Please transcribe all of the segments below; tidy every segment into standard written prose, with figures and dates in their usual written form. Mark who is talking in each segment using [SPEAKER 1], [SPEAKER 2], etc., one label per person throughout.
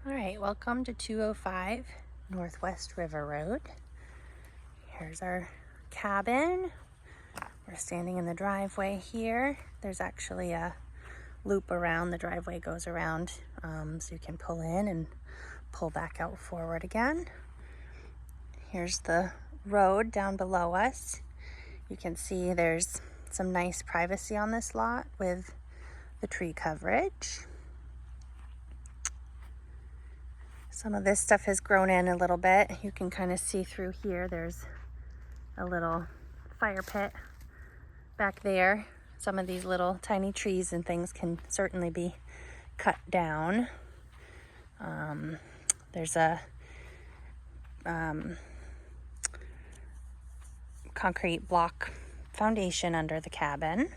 [SPEAKER 1] All right, welcome to 205 Northwest River Road. Here's our cabin. We're standing in the driveway here. There's actually a loop around. The driveway goes around, so you can pull in and pull back out forward again. Here's the road down below us. You can see there's some nice privacy on this lot with the tree coverage. Some of this stuff has grown in a little bit. You can kind of see through here. There's a little fire pit back there. Some of these little tiny trees and things can certainly be cut down. There's a concrete block foundation under the cabin.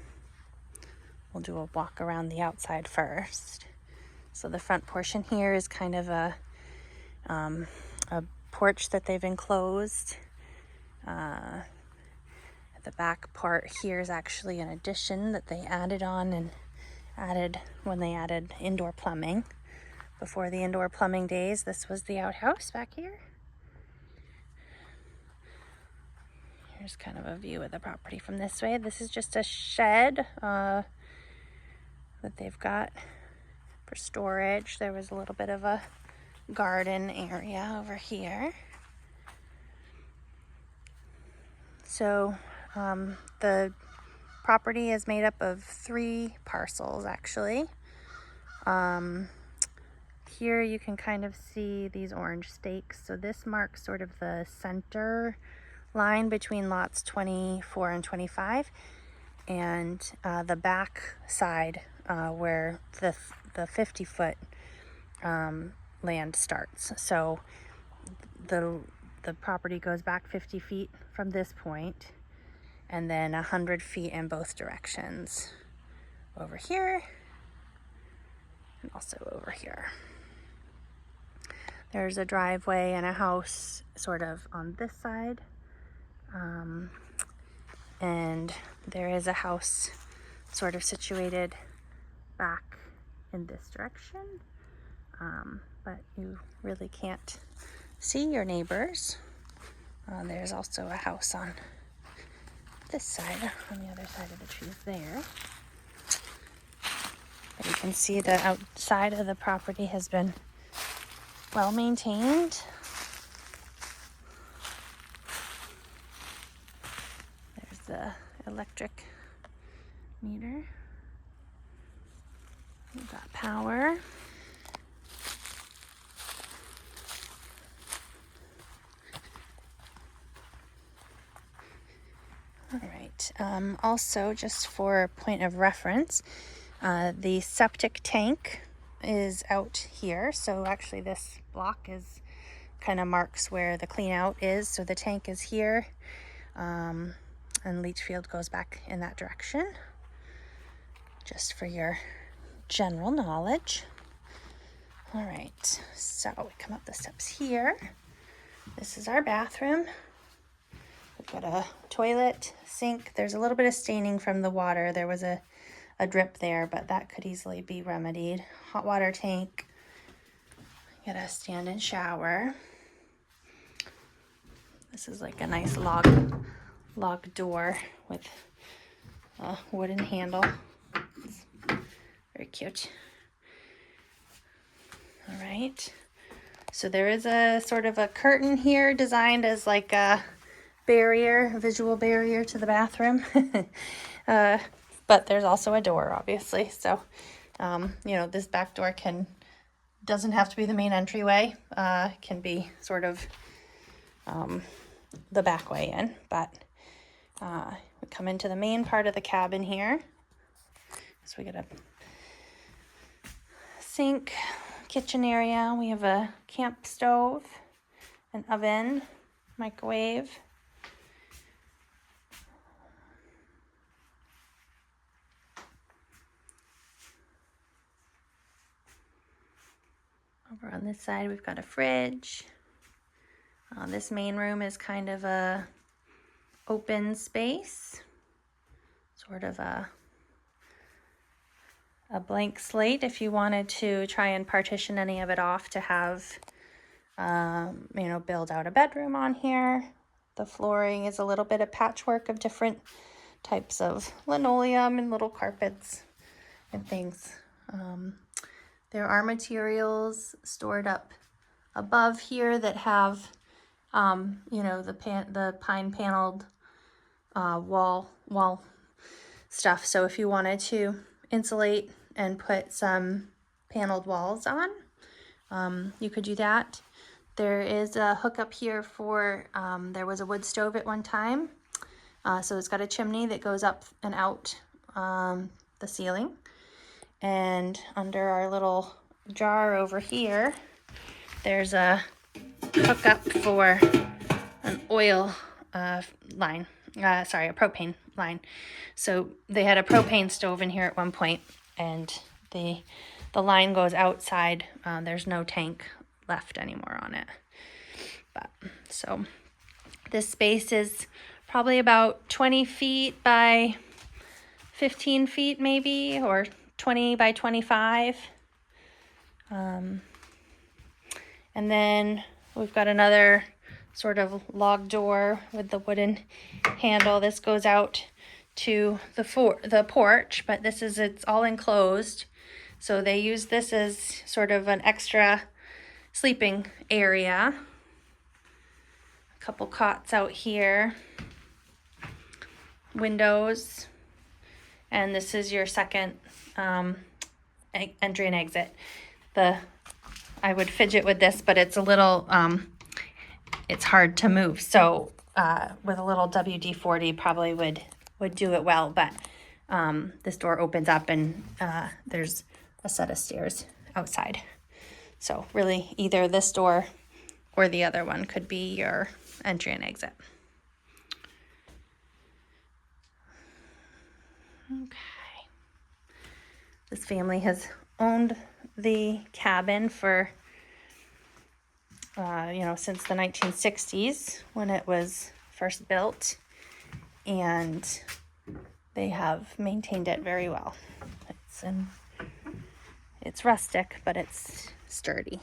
[SPEAKER 1] We'll do a walk around the outside first. So the front portion here is kind of a porch that they've enclosed. The back part here is actually an addition that they added on and added when they added indoor plumbing. Before the indoor plumbing days, this was the outhouse back here. Here's kind of a view of the property from this way. This is just a shed that they've got for storage. There was a little bit of a garden area over here. So the property is made up of 3 parcels actually. Here you can kind of see these orange stakes. So this marks sort of the center line between lots 24 and 25, and the back side where the 50-foot land starts. So the property goes back 50 feet from this point, and then 100 feet in both directions. Over here, and also over here. There's a driveway and a house sort of on this side. And there is a house sort of situated back in this direction. But you really can't see your neighbors. There's also a house on this side, on the other side of the trees there. But you can see the outside of the property has been well maintained. There's the electric meter. We've got power. All right. Also, just for point of reference, the septic tank is out here. So actually this block is kind of marks where the clean out is. So the tank is here, and leach field goes back in that direction, just for your general knowledge. All right, so we come up the steps here. This is our bathroom. We've got a toilet, sink. There's a little bit of staining from the water. There was a drip there, but that could easily be remedied. Hot water tank. Got a stand-in shower. This is like a nice log door with a wooden handle. It's very cute. All right. So there is a sort of a curtain here designed as like a barrier, visual barrier to the bathroom. But there's also a door, obviously. So, this back door doesn't have to be the main entryway. Can be sort of the back way in. But we come into the main part of the cabin here. So we got a sink, kitchen area. We have a camp stove, an oven, microwave. Over on this side, we've got a fridge. This main room is kind of a open space, sort of a a blank slate if you wanted to try and partition any of it off to have, you know, build out a bedroom on here. The flooring is a little bit of patchwork of different types of linoleum and little carpets and things. There are materials stored up above here that have, you know, the pine paneled wall stuff. So if you wanted to insulate and put some paneled walls on, you could do that. There is a hookup here for, there was a wood stove at one time. So it's got a chimney that goes up and out the ceiling. And under our little jar over here, there's a hookup for an oil line. Sorry, a propane line. So they had a propane stove in here at one point, and the line goes outside. There's no tank left anymore on it. But so this space is probably about 20 feet by 15 feet maybe, or 20 by 25. And then we've got another sort of log door with the wooden handle. This goes out to the porch, but it's all enclosed. So they use this as sort of an extra sleeping area. A couple cots out here. Windows. And this is your second entry and exit. I would fidget with this, but it's a little, it's hard to move. So with a little WD-40 probably would do it well, but this door opens up and there's a set of stairs outside. So really either this door or the other one could be your entry and exit. Okay. This family has owned the cabin for, you know, since the 1960s when it was first built, and they have maintained it very well. It's rustic, but it's sturdy.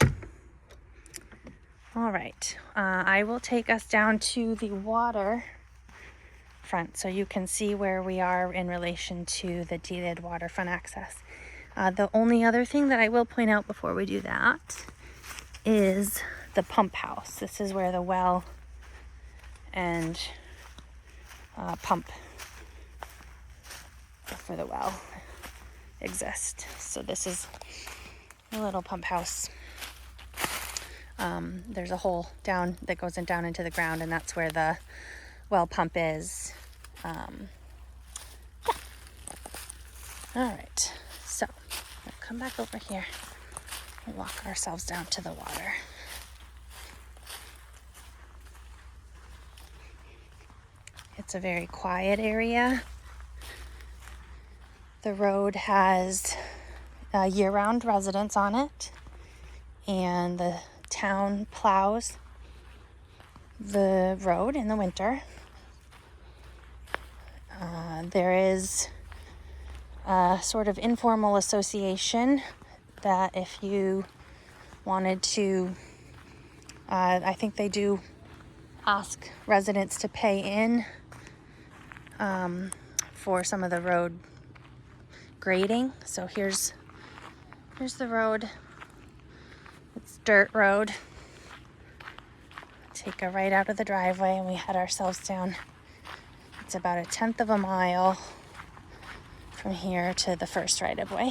[SPEAKER 1] All right, I will take us down to the water front so you can see where we are in relation to the deeded waterfront access. The only other thing that I will point out before we do that is the pump house. This is where the well and pump for the well exist. So this is a little pump house. There's a hole down that goes down into the ground, and that's where the well pump is. Yeah. All right, so we'll come back over here and walk ourselves down to the water. It's a very quiet area. The road has year-round residents on it, and the town plows the road in the winter. There is a sort of informal association that if you wanted to, I think they do ask residents to pay in for some of the road grading. So here's the road. It's dirt road. Take a right out of the driveway and we head ourselves down. It's about 1/10 of a mile from here to the first right of way.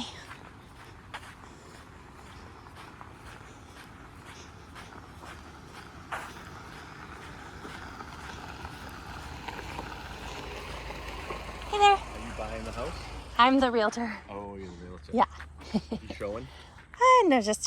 [SPEAKER 1] Hey there.
[SPEAKER 2] Are you buying the house?
[SPEAKER 1] I'm the realtor.
[SPEAKER 2] Oh, you're the realtor.
[SPEAKER 1] Yeah.
[SPEAKER 2] You showing?
[SPEAKER 1] No, just doing